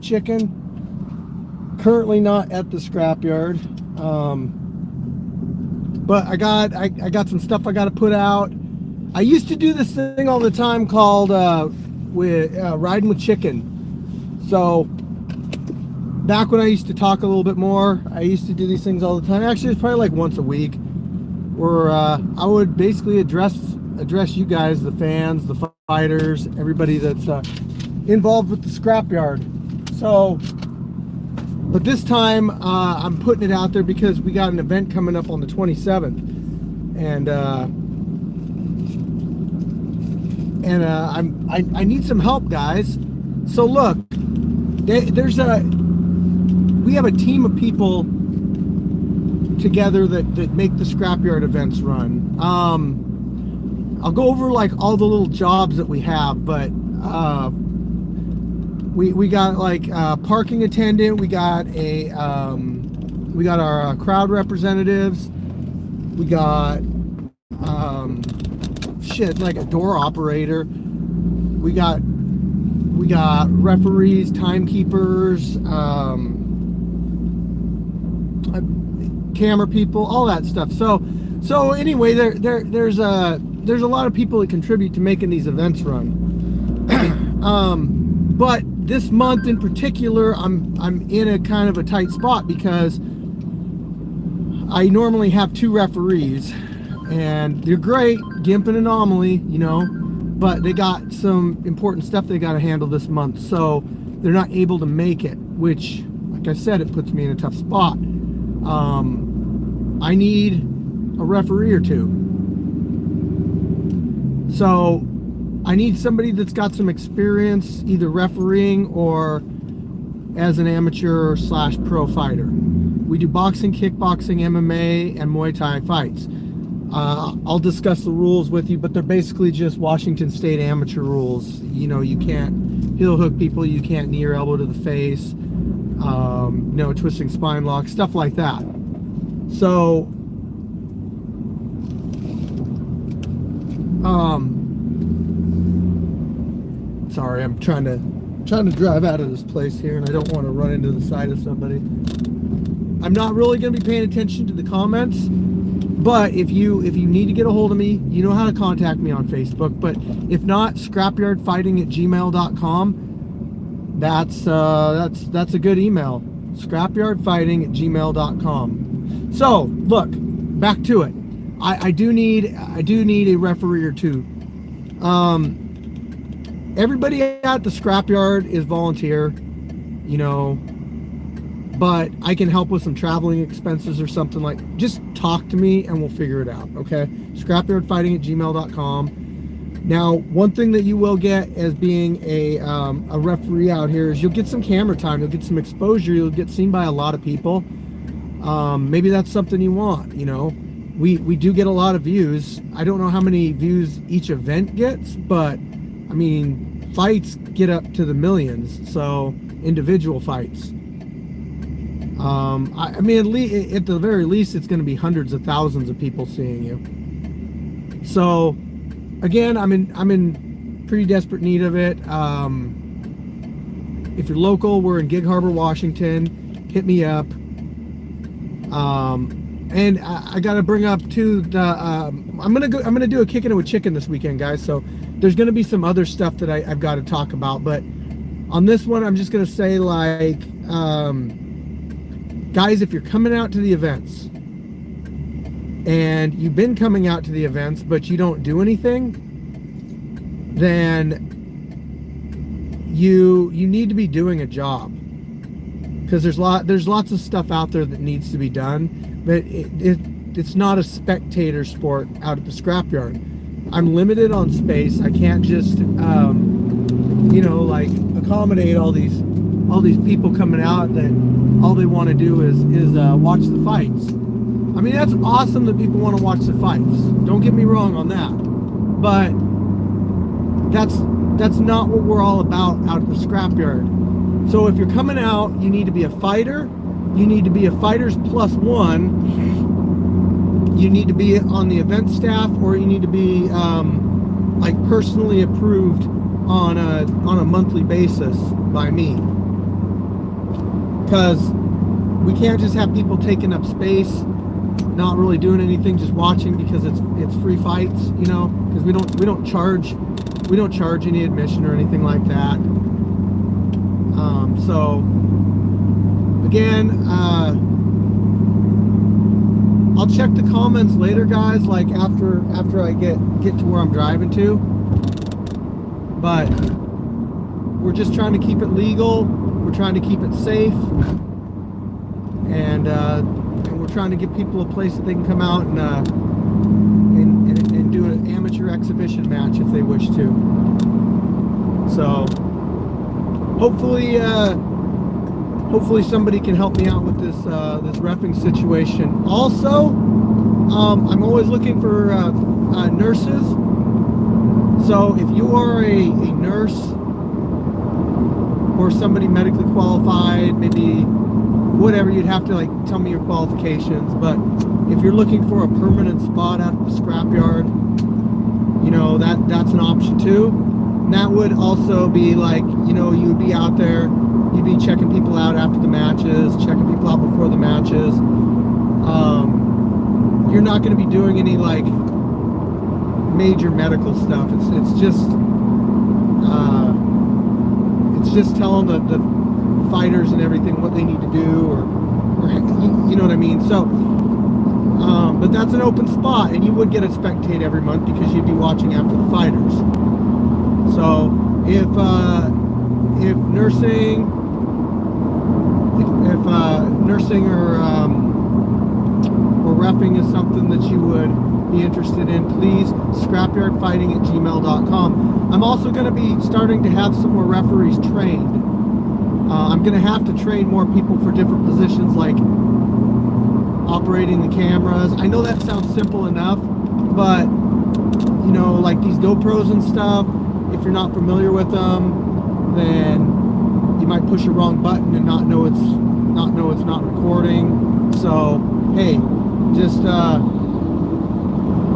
Firechicken. Currently not at the scrapyard, but I got some stuff I got to put out. I used to do this thing all the time called riding with chicken. So back when I used to talk a little bit more, I used to do these things all the time. Actually, it's probably like once a week, where I would basically address you guys, the fans, the fighters, everybody that's involved with the scrapyard. So, but this time I'm putting it out there because we got an event coming up on the 27th, and I need some help, guys. So look, we have a team of people together that make the scrapyard events run. I'll go over like all the little jobs that we have, but we got like parking attendant, we got our crowd representatives, we got like a door operator, we got referees, timekeepers, camera people, all that stuff. So anyway, there's a lot of people that contribute to making these events run. But this month in particular, I'm in a kind of a tight spot because I normally have 2 referees, and they're great, Gimp and Anomaly, you know, but they got some important stuff they got to handle this month, so they're not able to make it, which, like I said, it puts me in a tough spot. I need a referee or 2. So I need somebody that's got some experience either refereeing or as an amateur / pro fighter. We do boxing, kickboxing, MMA, and Muay Thai fights. I'll discuss the rules with you, but they're basically just Washington State amateur rules. You know, you can't heel hook people, you can't knee or elbow to the face, no twisting spine lock, stuff like that. So, sorry, I'm trying to drive out of this place here, and I don't want to run into the side of somebody. I'm not really going to be paying attention to the comments, but if you need to get a hold of me, you know how to contact me on Facebook. But if not, scrapyardfighting@gmail.com. That's a good email. scrapyardfighting@gmail.com. So look, back to it. I do need a referee or 2. Everybody at the scrapyard is volunteer, you know, but I can help with some traveling expenses or something. Like, just talk to me and we'll figure it out, okay? scrapyardfighting@gmail.com. Now, one thing that you will get as being a referee out here is you'll get some camera time, you'll get some exposure, you'll get seen by a lot of people. Maybe that's something you want, you know. We do get a lot of views. I don't know how many views each event gets, but I mean, fights get up to the millions, so individual fights. I mean, at the very least, it's going to be hundreds of thousands of people seeing you. So, again, I'm in pretty desperate need of it. If you're local, we're in Gig Harbor, Washington. Hit me up. And I got to bring up too the I'm gonna do a kicking it with chicken this weekend, guys. So there's gonna be some other stuff that I've got to talk about, but on this one, I'm just gonna say, like, guys, if you're coming out to the events and you've been coming out to the events but you don't do anything, then you need to be doing a job, because there's lots of stuff out there that needs to be done, but it's not a spectator sport out at the scrapyard. I'm limited on space. I can't just you know, like, accommodate all these people coming out that all they want to do is watch the fights. I mean, that's awesome that people want to watch the fights. Don't get me wrong on that, but that's not what we're all about out at the scrapyard. So if you're coming out, you need to be a fighter. You need to be a fighters +1. You need to be on the event staff, or you need to be like personally approved on a monthly basis by me. because we can't just have people taking up space, not really doing anything, just watching because it's free fights, you know, because we don't charge any admission or anything like that. So again, I'll check the comments later, guys, like after I get to where I'm driving to. But we're just trying to keep it legal. We're trying to keep it safe, and we're trying to give people a place that they can come out and do an amateur exhibition match if they wish to. So hopefully somebody can help me out with this reffing situation. Also, I'm always looking for nurses. So if you are a nurse or somebody medically qualified, maybe whatever, you'd have to like tell me your qualifications. But if you're looking for a permanent spot at the scrapyard, you know, that's an option too. And that would also be like, you know, you would be out there, you'd be checking people out after the matches, checking people out before the matches. You're not going to be doing any like major medical stuff. It's just telling the fighters and everything what they need to do, or you know what I mean. So, but that's an open spot, and you would get a spectate every month because you'd be watching after the fighters. So if nursing or reffing is something that you would be interested in, please scrapyardfighting@gmail.com. I'm also going to be starting to have some more referees trained. I'm going to have to train more people for different positions, like operating the cameras. I know that sounds simple enough, but you know, like these GoPros and stuff, if you're not familiar with them, then you might push a wrong button and not know it's not recording. So hey, just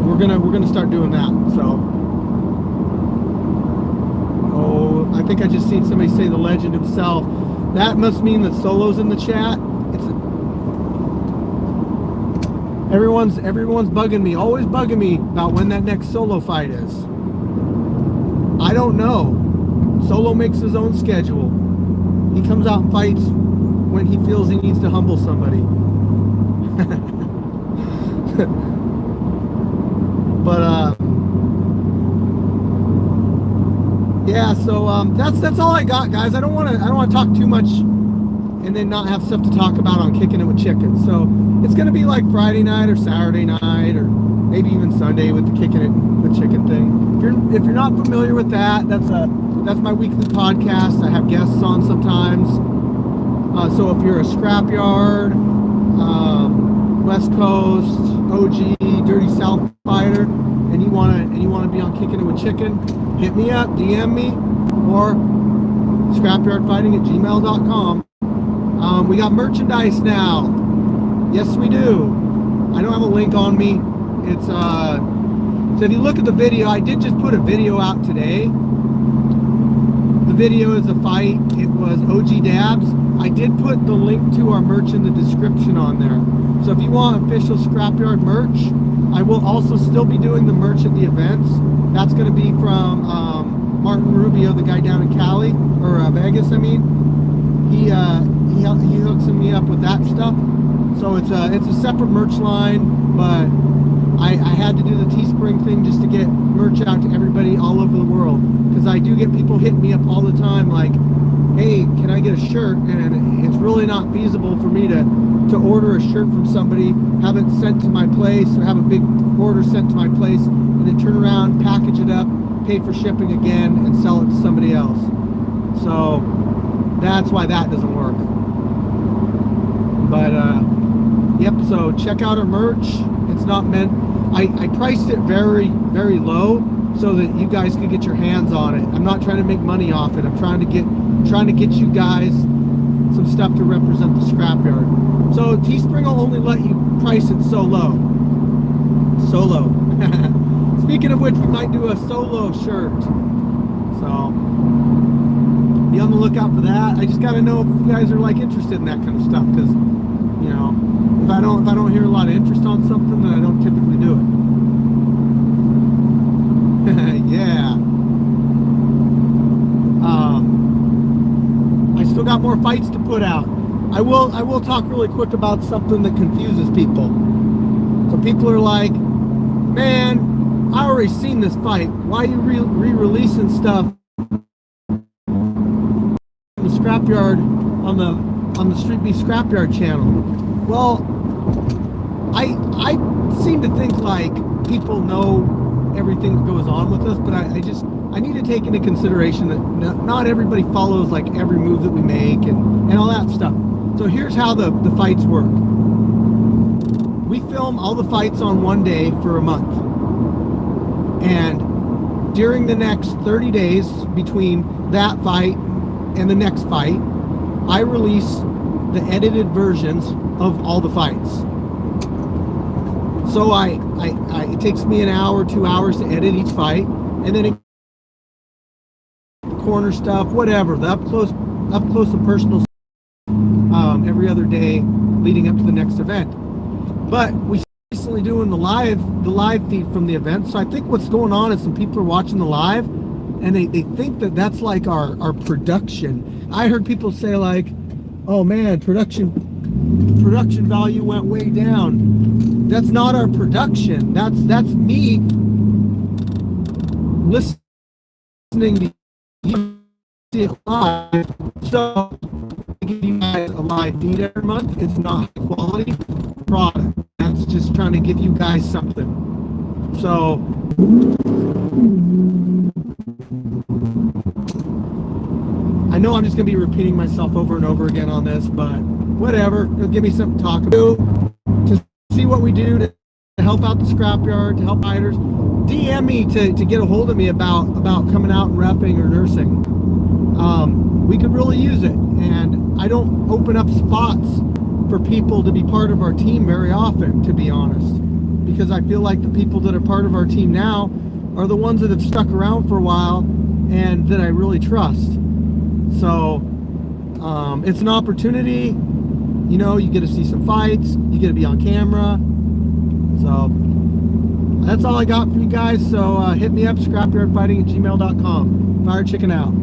we're gonna start doing that. So, oh, I think I just seen somebody say the legend himself. That must mean that Solo's in the chat. Everyone's bugging me, always bugging me about when that next Solo fight is. I don't know. Solo makes his own schedule. He comes out and fights when he feels he needs to humble somebody. But yeah, so that's all I got, guys. I don't want to talk too much and then not have stuff to talk about on Kicking It with Chicken. So it's gonna be like Friday night or Saturday night or maybe even Sunday with the Kicking It with Chicken thing. If you're not familiar with that, that's my weekly podcast. I have guests on sometimes. So if you're a scrapyard, West Coast, OG, Dirty South fighter, and you wanna be on Kicking It with Chicken, hit me up, DM me, or scrapyardfighting@gmail.com. We got merchandise now. Yes, we do. I don't have a link on me. It's so if you look at the video, I did just put a video out today. The video is a fight. It was OG Dabs. I did put the link to our merch in the description on there. So if you want official Scrapyard merch, I will also still be doing the merch at the events. That's going to be from Martin Rubio, the guy down in Cali, or Vegas, I mean. He hooks me up with that stuff. So it's a separate merch line, but I had to do the Teespring thing just to get merch out to everybody all over the world, because I do get people hitting me up all the time like, hey, can I get a shirt? And it's really not feasible for me to order a shirt from somebody, have it sent to my place, or have a big order sent to my place, and then turn around, package it up, pay for shipping again, and sell it to somebody else. So that's why that doesn't work. But yep, so check out our merch. It's not meant, I priced it very, very low so that you guys can get your hands on it. I'm not trying to make money off it. I'm trying to get you guys some stuff to represent the scrapyard. So Teespring will only let you price it so low. Solo. Speaking of which, we might do a Solo shirt. So be on the lookout for that. I just got to know if you guys are like interested in that kind of stuff, because you know, if I don't hear a lot of interest on something, then I don't typically do it. Yeah. I still got more fights to put out. I will talk really quick about something that confuses people. So people are like, man, I already seen this fight. Why are you re-releasing stuff in the Scrapyard on the Streetbeefs Scrapyard channel? Well, I seem to think like people know everything that goes on with us, but I need to take into consideration that not everybody follows like every move that we make and all that stuff. So here's how the fights work. We film all the fights on one day for a month. And during the next 30 days between that fight and the next fight, I release the edited versions of all the fights. So it takes me an hour, 2 hours to edit each fight, and then the corner stuff, whatever, the up close and personal every other day leading up to the next event. But we recently doing the live feed from the event. So I think what's going on is some people are watching the live and they think that that's like our production. I heard people say like, oh man, production value went way down. That's not our production. That's me listening to you live. So I give you guys a live feed every month. It's not high quality product. That's just trying to give you guys something. So I know I'm just going to be repeating myself over and over again on this, but whatever. It'll give me something to talk about, to see what we do to help out the scrapyard, to help fighters. DM me to get a hold of me about coming out and repping or nursing. We could really use it, and I don't open up spots for people to be part of our team very often, to be honest, because I feel like the people that are part of our team now are the ones that have stuck around for a while and that I really trust. So it's an opportunity, you know, you get to see some fights, you get to be on camera. So that's all I got for you guys. So hit me up, scrapyardfighting@gmail.com. Firechicken out.